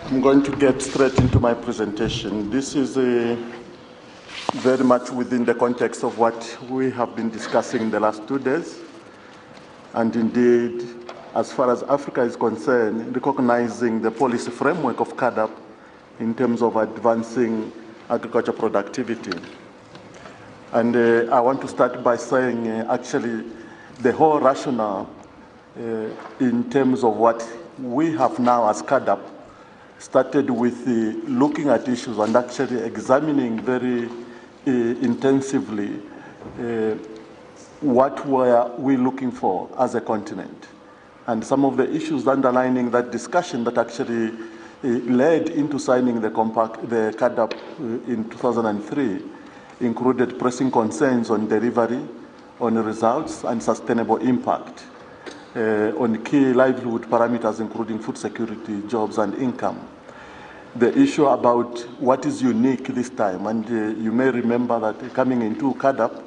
I'm going to get straight into my presentation. This is very much within the context of what we have been discussing in the last 2 days. And indeed, as far as Africa is concerned, recognizing the policy framework of CAADP in terms of advancing agriculture productivity. And I want to start by saying actually the whole rationale in terms of what we have now as CAADP started with looking at issues and actually examining very intensively what were we looking for as a continent. And some of the issues underlining that discussion that actually led into signing the CAADP in 2003 included pressing concerns on delivery, on results, and sustainable impact, on key livelihood parameters, including food security, jobs, and income. The issue about what is unique this time, and you may remember that coming into CAADP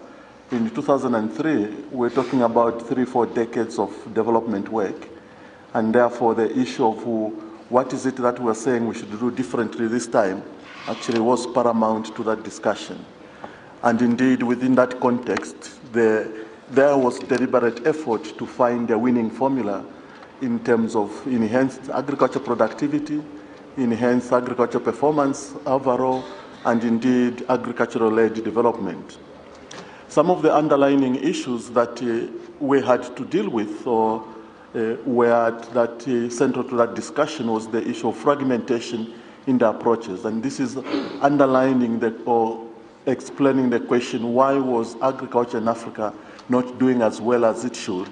in 2003, we're talking about 3-4 decades of development work, and therefore the issue of what is it that we're saying we should do differently this time actually was paramount to that discussion. And indeed, within that context, there was deliberate effort to find a winning formula in terms of enhanced agriculture productivity, enhanced agriculture performance overall, and indeed agricultural-led development. Some of the underlying issues that we had to deal with or were central to that discussion was the issue of fragmentation in the approaches. And this is underlining or explaining the question, why was agriculture in Africa not doing as well as it should,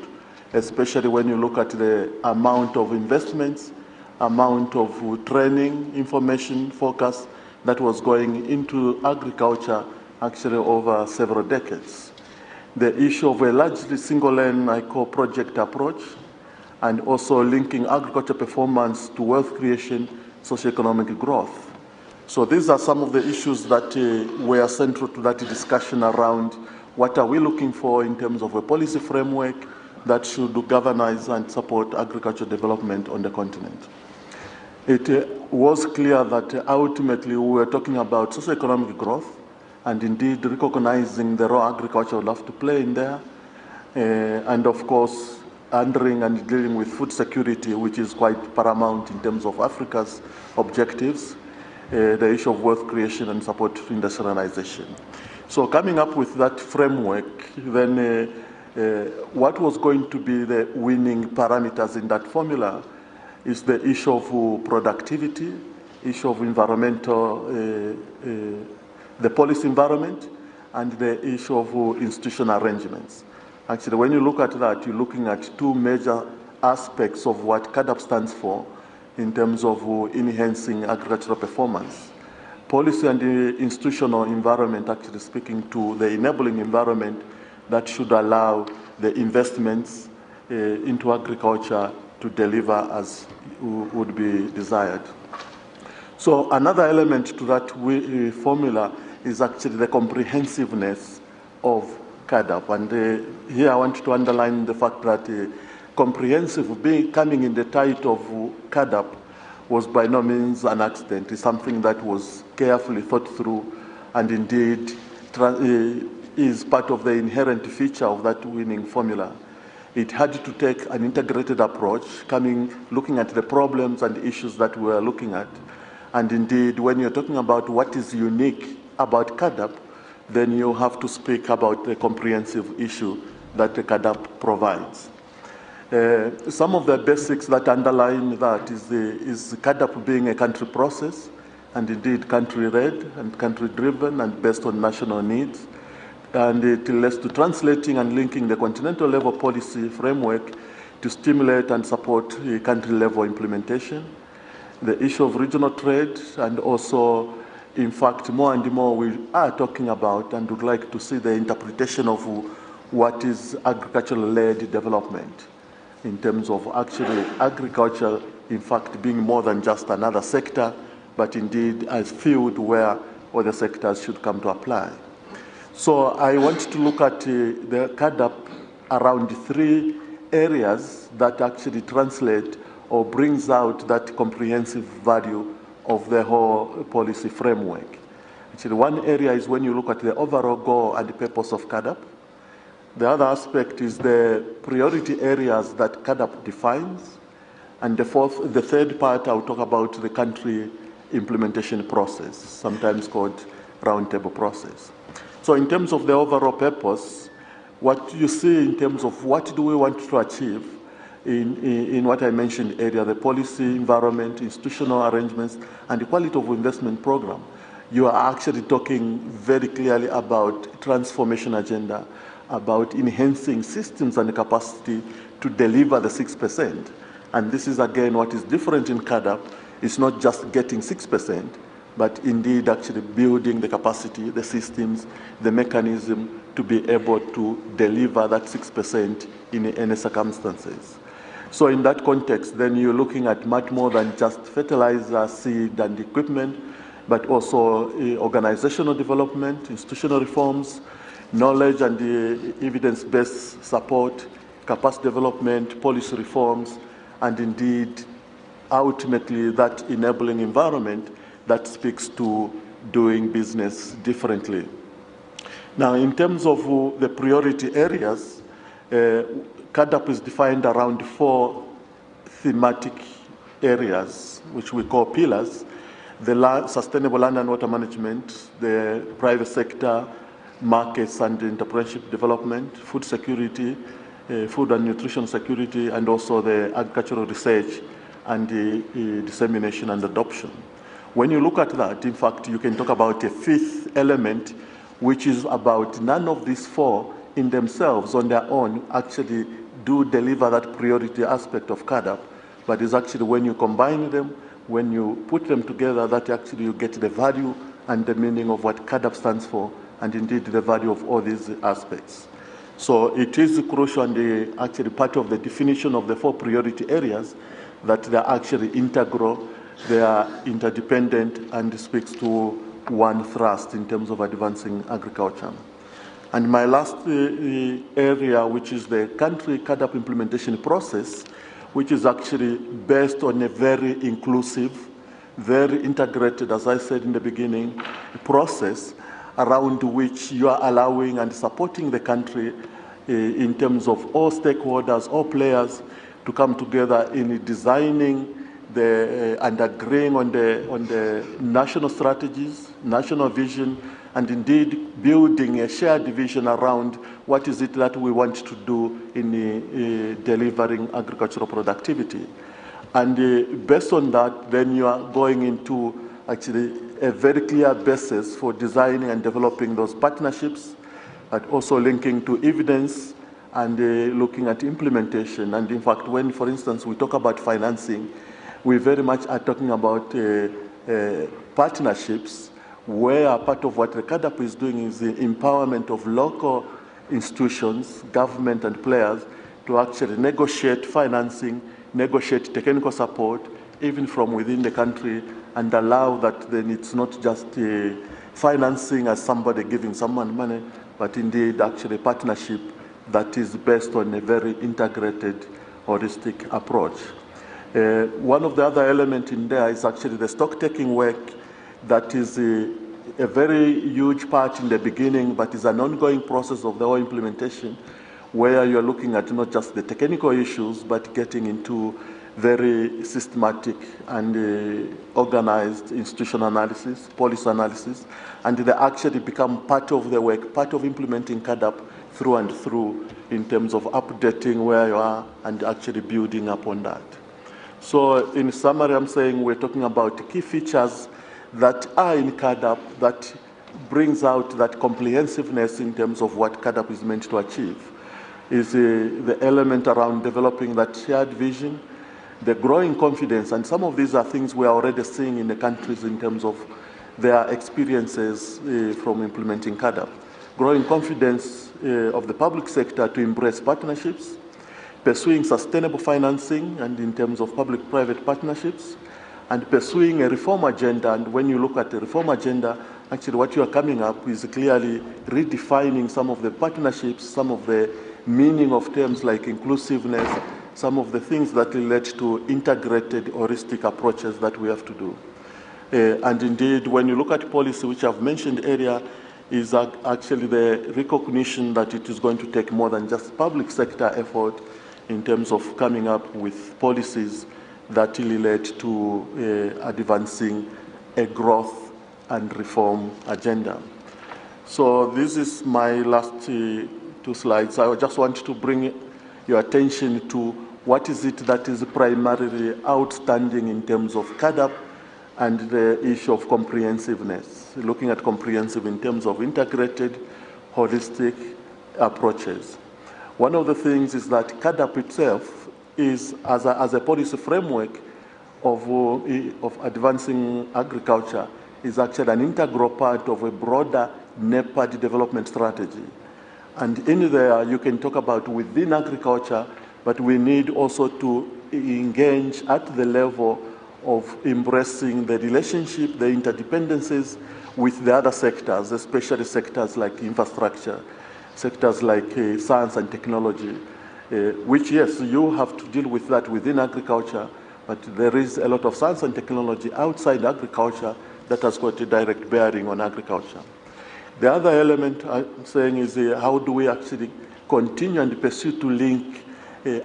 especially when you look at the amount of investments, amount of training, information, focus that was going into agriculture actually over several decades. The issue of a largely single-lane, I call project approach, and also linking agriculture performance to wealth creation, socioeconomic growth. So these are some of the issues that were central to that discussion around what are we looking for in terms of a policy framework that should galvanize and support agriculture development on the continent. It was clear that ultimately we were talking about socioeconomic growth and indeed recognizing the role agriculture will have to play in there, and of course handling and dealing with food security, which is quite paramount in terms of Africa's objectives, the issue of wealth creation and support to industrialization. So coming up with that framework, then what was going to be the winning parameters in that formula is the issue of productivity, issue of environmental, the policy environment, and the issue of institutional arrangements. Actually, when you look at that, you're looking at two major aspects of what CAADP stands for in terms of enhancing agricultural performance. Policy and the institutional environment actually speaking to the enabling environment that should allow the investments into agriculture to deliver as would be desired. So another element to that formula is actually the comprehensiveness of CAADP. And here I want to underline the fact that comprehensive coming in the title of CAADP was by no means an accident. It's something that was carefully thought through and indeed is part of the inherent feature of that winning formula. It had to take an integrated approach, looking at the problems and issues that we are looking at. And indeed, when you're talking about what is unique about CAADP, then you have to speak about the comprehensive issue that the CAADP provides. Some of the basics that underline that is CAADP being a country process, and indeed country-led and country-driven and based on national needs. And it leads to translating and linking the continental level policy framework to stimulate and support country-level implementation. The issue of regional trade, and also, in fact, more and more we are talking about and would like to see the interpretation of what is agricultural-led development in terms of actually agriculture, in fact, being more than just another sector, but indeed a field where other sectors should come to apply. So I want to look at the CAADP around 3 areas that actually translate or brings out that comprehensive value of the whole policy framework. Actually, one area is when you look at the overall goal and the purpose of CAADP. The other aspect is the priority areas that CAADP defines. And the third part, I'll talk about the country implementation process, sometimes called roundtable process. So in terms of the overall purpose, what you see in terms of what do we want to achieve in what I mentioned earlier, the policy, environment, institutional arrangements, and the quality of investment program, you are actually talking very clearly about transformation agenda, about enhancing systems and capacity to deliver the 6%. And this is, again, what is different in CAADP. It's not just getting 6%, but indeed actually building the capacity, the systems, the mechanism to be able to deliver that 6% in any circumstances. So in that context, then you're looking at much more than just fertilizer, seed, and equipment, but also organizational development, institutional reforms, knowledge and evidence-based support, capacity development, policy reforms, and indeed, ultimately, that enabling environment that speaks to doing business differently. Now, in terms of the priority areas, CAADP is defined around 4 thematic areas, which we call pillars: the sustainable land and water management, the private sector, markets and entrepreneurship development, food security, food and nutrition security, and also the agricultural research and the dissemination and adoption. When you look at that, in fact, you can talk about a 5th element, which is about none of these 4 in themselves on their own actually do deliver that priority aspect of CAADP, but it's actually when you combine them, when you put them together, that actually you get the value and the meaning of what CAADP stands for, and indeed the value of all these aspects. So it is crucial and actually part of the definition of the 4 priority areas that they're actually integral, they are interdependent, and speaks to one thrust in terms of advancing agriculture. And my last area, which is the country CAADP implementation process, which is actually based on a very inclusive, very integrated, as I said in the beginning, process around which you are allowing and supporting the country in terms of all stakeholders, all players to come together in designing and agreeing on the national strategies, national vision, and indeed building a shared vision around what is it that we want to do in delivering agricultural productivity. And based on that, then you are going into actually a very clear basis for designing and developing those partnerships, but also linking to evidence and looking at implementation. And in fact, when, for instance, we talk about financing, we very much are talking about partnerships, where part of what the CAADP is doing is the empowerment of local institutions, government and players to actually negotiate financing, negotiate technical support, even from within the country, and allow that then it's not just financing as somebody giving someone money, but indeed actually partnership that is based on a very integrated, holistic approach. One of the other elements in there is actually the stock-taking work that is a very huge part in the beginning, but is an ongoing process of the whole implementation, where you're looking at not just the technical issues, but getting into very systematic and organized institutional analysis, policy analysis, and they actually become part of the work, part of implementing CAADP through and through in terms of updating where you are and actually building upon that. So in summary, I'm saying we're talking about key features that are in CAADP that brings out that comprehensiveness in terms of what CAADP is meant to achieve. Is the element around developing that shared vision, the growing confidence, and some of these are things we are already seeing in the countries in terms of their experiences from implementing CAADP. Growing confidence of the public sector to embrace partnerships, pursuing sustainable financing and in terms of public-private partnerships, and pursuing a reform agenda. And when you look at the reform agenda, actually what you are coming up is clearly redefining some of the partnerships, some of the meaning of terms like inclusiveness, some of the things that relate to integrated, holistic approaches that we have to do. And indeed, when you look at policy, which I've mentioned earlier, is actually the recognition that it is going to take more than just public sector effort in terms of coming up with policies that relate to advancing a growth and reform agenda. So this is my last two slides. I just want to bring your attention to what is it that is primarily outstanding in terms of CAADP and the issue of comprehensiveness, looking at comprehensive in terms of integrated, holistic approaches. One of the things is that CAADP itself is, as a policy framework of advancing agriculture, is actually an integral part of a broader NEPAD development strategy. And in there, you can talk about within agriculture, but we need also to engage at the level of embracing the relationship, the interdependencies with the other sectors, especially sectors like infrastructure, sectors like science and technology, which, yes, you have to deal with that within agriculture, but there is a lot of science and technology outside agriculture that has got a direct bearing on agriculture. The other element I'm saying is how do we actually continue and pursue to link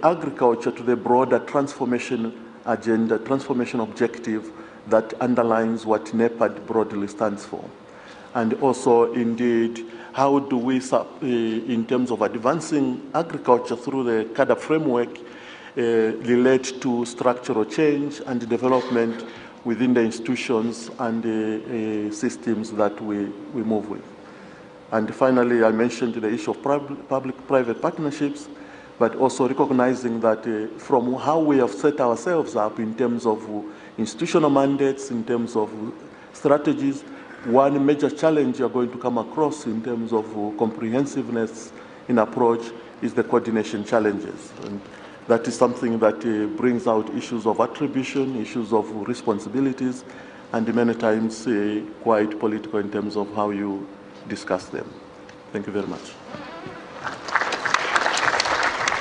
agriculture to the broader transformation agenda, transformation objective that underlines what NEPAD broadly stands for. And also, indeed, how do we, in terms of advancing agriculture through the CAADP framework, relate to structural change and development within the institutions and systems that we move with. And finally, I mentioned the issue of public-private partnerships, but also recognizing that from how we have set ourselves up in terms of institutional mandates, in terms of strategies, one major challenge you're going to come across in terms of comprehensiveness in approach is the coordination challenges. And that is something that brings out issues of attribution, issues of responsibilities, and many times quite political in terms of how you discuss them. Thank you very much.